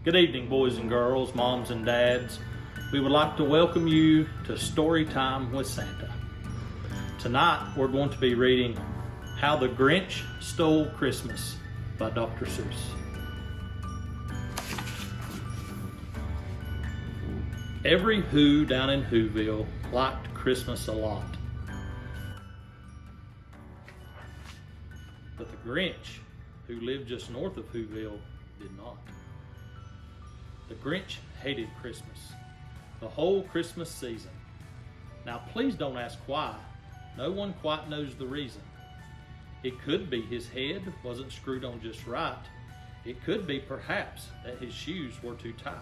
Good evening, boys and girls, moms and dads. We would like to welcome you to Story Time with Santa. Tonight, we're going to be reading How the Grinch Stole Christmas by Dr. Seuss. Every Who down in Whoville liked Christmas a lot. But the Grinch, who lived just north of Whoville, did not. The Grinch hated Christmas, the whole Christmas season. Now please don't ask why. No one quite knows the reason. It could be his head wasn't screwed on just right. It could be perhaps that his shoes were too tight.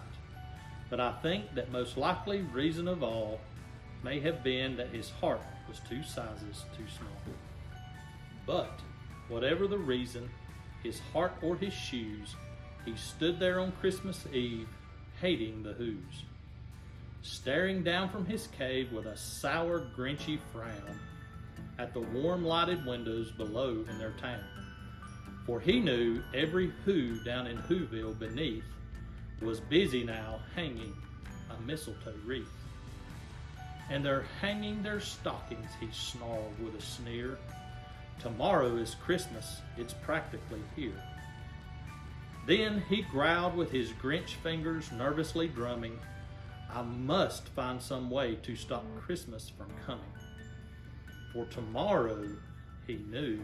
But I think that most likely reason of all may have been that his heart was 2 sizes too small. But whatever the reason, his heart or his shoes, he stood there on Christmas Eve, hating the Whos, staring down from his cave with a sour, grinchy frown at the warm lighted windows below in their town. For he knew every Who down in Whoville beneath was busy now hanging a mistletoe wreath. And they're hanging their stockings, he snarled with a sneer. Tomorrow is Christmas, it's practically here. Then he growled with his Grinch fingers nervously drumming, I must find some way to stop Christmas from coming. For tomorrow, he knew,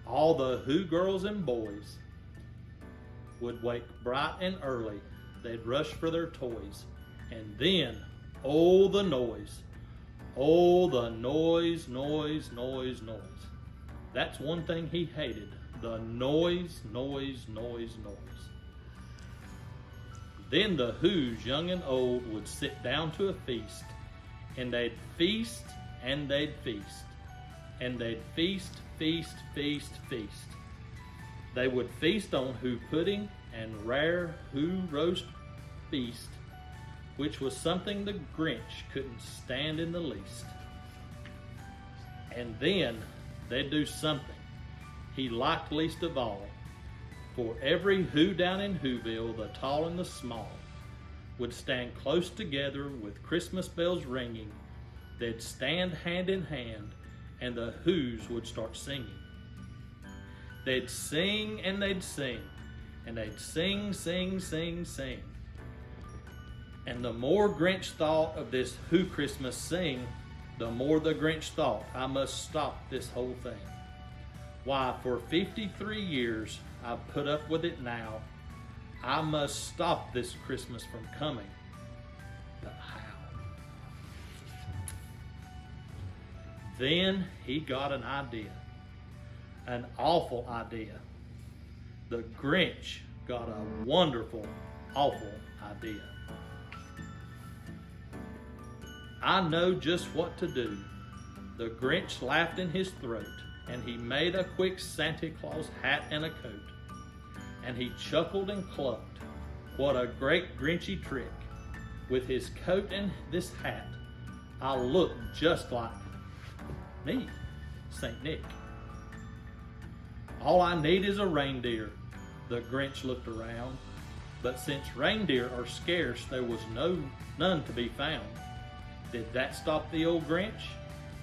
all the Who girls and boys would wake bright and early. They'd rush for their toys. And then, oh, the noise. Oh, the noise, noise, noise, noise. That's one thing he hated. The noise, noise, noise, noise. Then the Whos, young and old, would sit down to a feast. And they'd feast, and they'd feast. And they'd feast, feast, feast, feast. They would feast on Who pudding and rare Who roast beast, which was something the Grinch couldn't stand in the least. And then they'd do something he liked least of all. For every Who down in Whoville, the tall and the small, would stand close together with Christmas bells ringing. They'd stand hand in hand, and the Whos would start singing. They'd sing and they'd sing, and they'd sing, sing, sing, sing. And the more Grinch thought of this Who Christmas sing, the more the Grinch thought, I must stop this whole thing. Why, for 53 years I've put up with it now. I must stop this Christmas from coming. But how? Then he got an idea. An awful idea. The Grinch got a wonderful, awful idea. I know just what to do. The Grinch laughed in his throat, and he made a quick Santa Claus hat and a coat. And he chuckled and clucked, what a great Grinchy trick. With his coat and this hat, I'll look just like me, St. Nick. All I need is a reindeer. The Grinch looked around, but since reindeer are scarce, there was none to be found. Did that stop the old Grinch?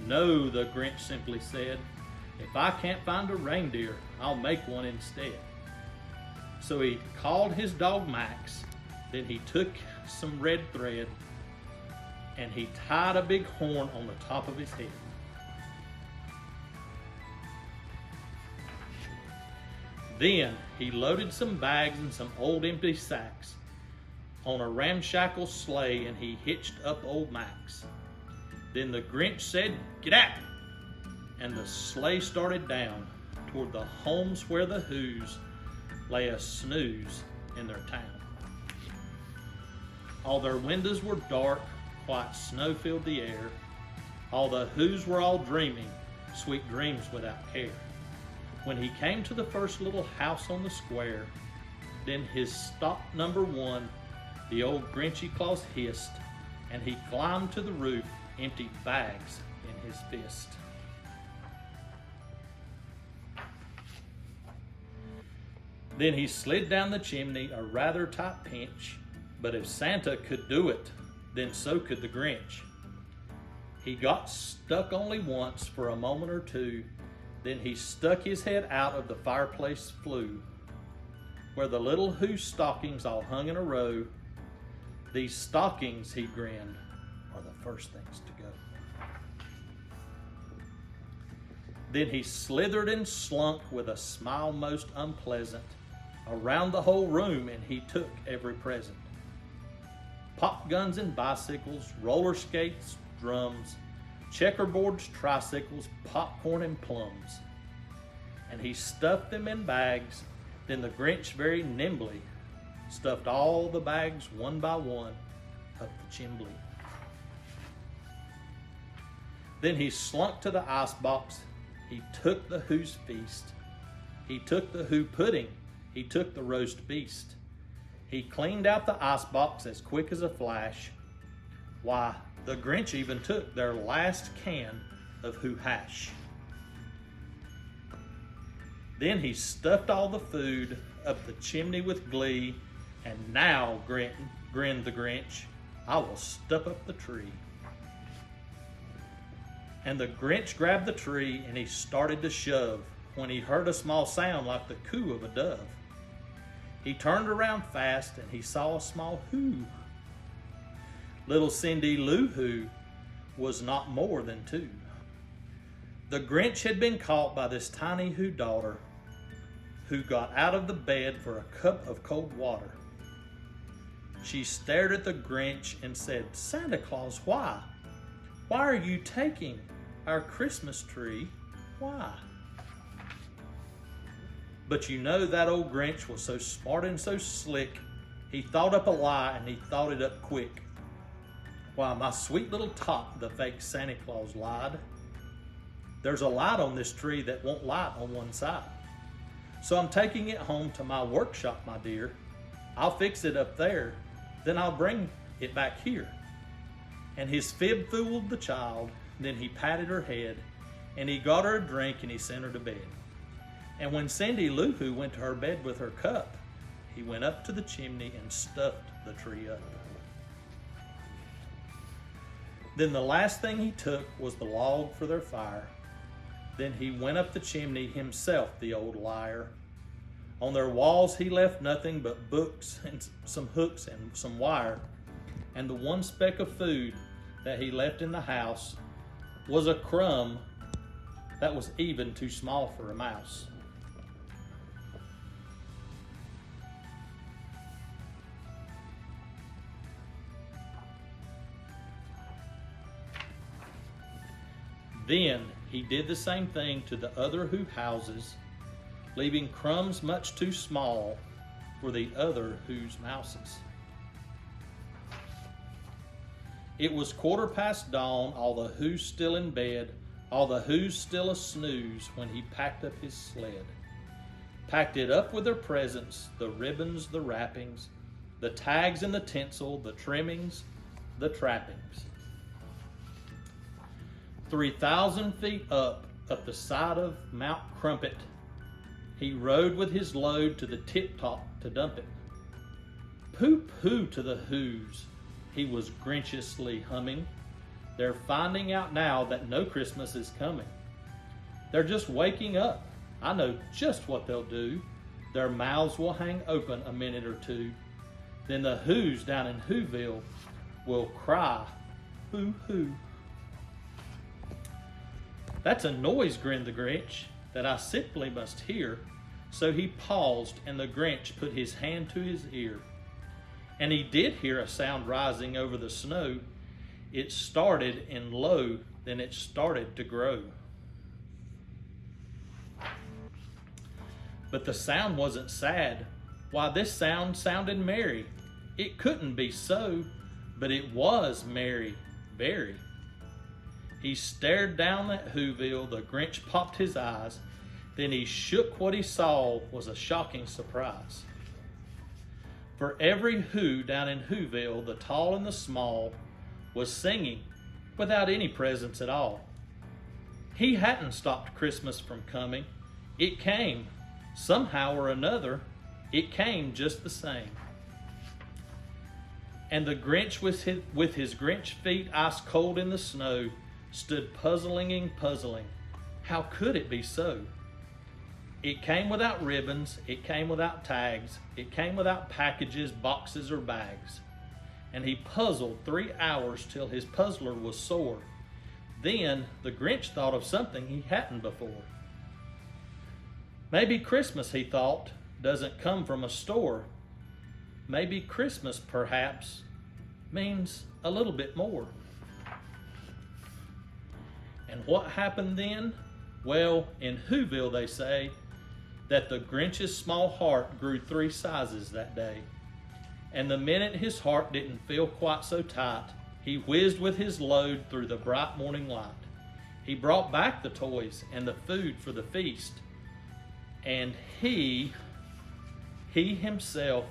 No, the Grinch simply said, if I can't find a reindeer, I'll make one instead. So he called his dog Max, then he took some red thread, and he tied a big horn on the top of his head. Then he loaded some bags and some old empty sacks on a ramshackle sleigh, and he hitched up old Max. Then the Grinch said, get out! And the sleigh started down toward the homes where the Whos lay a snooze in their town. All their windows were dark, quite snow filled the air. All the Whos were all dreaming, sweet dreams without care. When he came to the first little house on the square, then his stop number 1, the old Grinchy Claus hissed, and he climbed to the roof, empty bags in his fist. Then he slid down the chimney a rather tight pinch, but if Santa could do it, then so could the Grinch. He got stuck only once for a moment or two, then he stuck his head out of the fireplace flue, where the little Who stockings all hung in a row. These stockings, he grinned, are the first things to go. Then he slithered and slunk with a smile most unpleasant around the whole room, and he took every present. Pop guns and bicycles, roller skates, drums, checkerboards, tricycles, popcorn and plums. And he stuffed them in bags. Then the Grinch very nimbly stuffed all the bags one by one up the chimney. Then he slunk to the icebox. He took the Who's feast. He took the Who pudding. He took the roast beast. He cleaned out the icebox as quick as a flash. Why, the Grinch even took their last can of Who hash. Then he stuffed all the food up the chimney with glee, and now, grinned the Grinch, I will stuff up the tree. And the Grinch grabbed the tree and he started to shove when he heard a small sound like the coo of a dove. He turned around fast and he saw a small Who. Little Cindy Lou Who was not more than 2. The Grinch had been caught by this tiny Who daughter, who got out of the bed for a cup of cold water. She stared at the Grinch and said, Santa Claus, why? Why are you taking our Christmas tree? Why? But you know that old Grinch was so smart and so slick, he thought up a lie and he thought it up quick. Why, my sweet little tot, the fake Santa Claus lied. There's a light on this tree that won't light on one side. So I'm taking it home to my workshop, my dear. I'll fix it up there, then I'll bring it back here. And his fib fooled the child, then he patted her head, and he got her a drink and he sent her to bed. And when Cindy Lou Who went to her bed with her cup, he went up to the chimney and stuffed the tree up. Then the last thing he took was the log for their fire. Then he went up the chimney himself, the old liar. On their walls he left nothing but books and some hooks and some wire. And the one speck of food that he left in the house was a crumb that was even too small for a mouse. Then he did the same thing to the other Who houses, leaving crumbs much too small for the other Who's mouses. It was 1/4 dawn, all the Who's still in bed, all the Who's still a snooze when he packed up his sled. Packed it up with their presents, the ribbons, the wrappings, the tags and the tinsel, the trimmings, the trappings. 3,000 feet up the side of Mount Crumpet, he rode with his load to the tip-top to dump it. Pooh-pooh to the Who's, he was grinchiously humming. They're finding out now that no Christmas is coming. They're just waking up. I know just what they'll do. Their mouths will hang open a minute or two. Then the Who's down in Whoville will cry, boo-hoo. That's a noise, grinned the Grinch, that I simply must hear. So he paused, and the Grinch put his hand to his ear. And he did hear a sound rising over the snow. It started in low, then it started to grow. But the sound wasn't sad. Why, this sound sounded merry. It couldn't be so, but it was merry, very. He stared down at Whoville, the Grinch popped his eyes, then he shook. What he saw was a shocking surprise. For every Who down in Whoville, the tall and the small, was singing without any presents at all. He hadn't stopped Christmas from coming. It came, somehow or another, It came just the same. And the Grinch, with his Grinch feet ice cold in the snow, stood puzzling and puzzling. How could it be so? It came without ribbons, it came without tags, it came without packages, boxes, or bags. And he puzzled 3 hours till his puzzler was sore. Then the Grinch thought of something he hadn't before. Maybe Christmas, he thought, doesn't come from a store. Maybe Christmas, perhaps, means a little bit more. And what happened then? Well, in Whoville they say that the Grinch's small heart grew 3 sizes that day. And the minute his heart didn't feel quite so tight, he whizzed with his load through the bright morning light. He brought back the toys and the food for the feast. And he himself,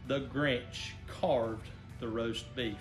the Grinch, carved the roast beef.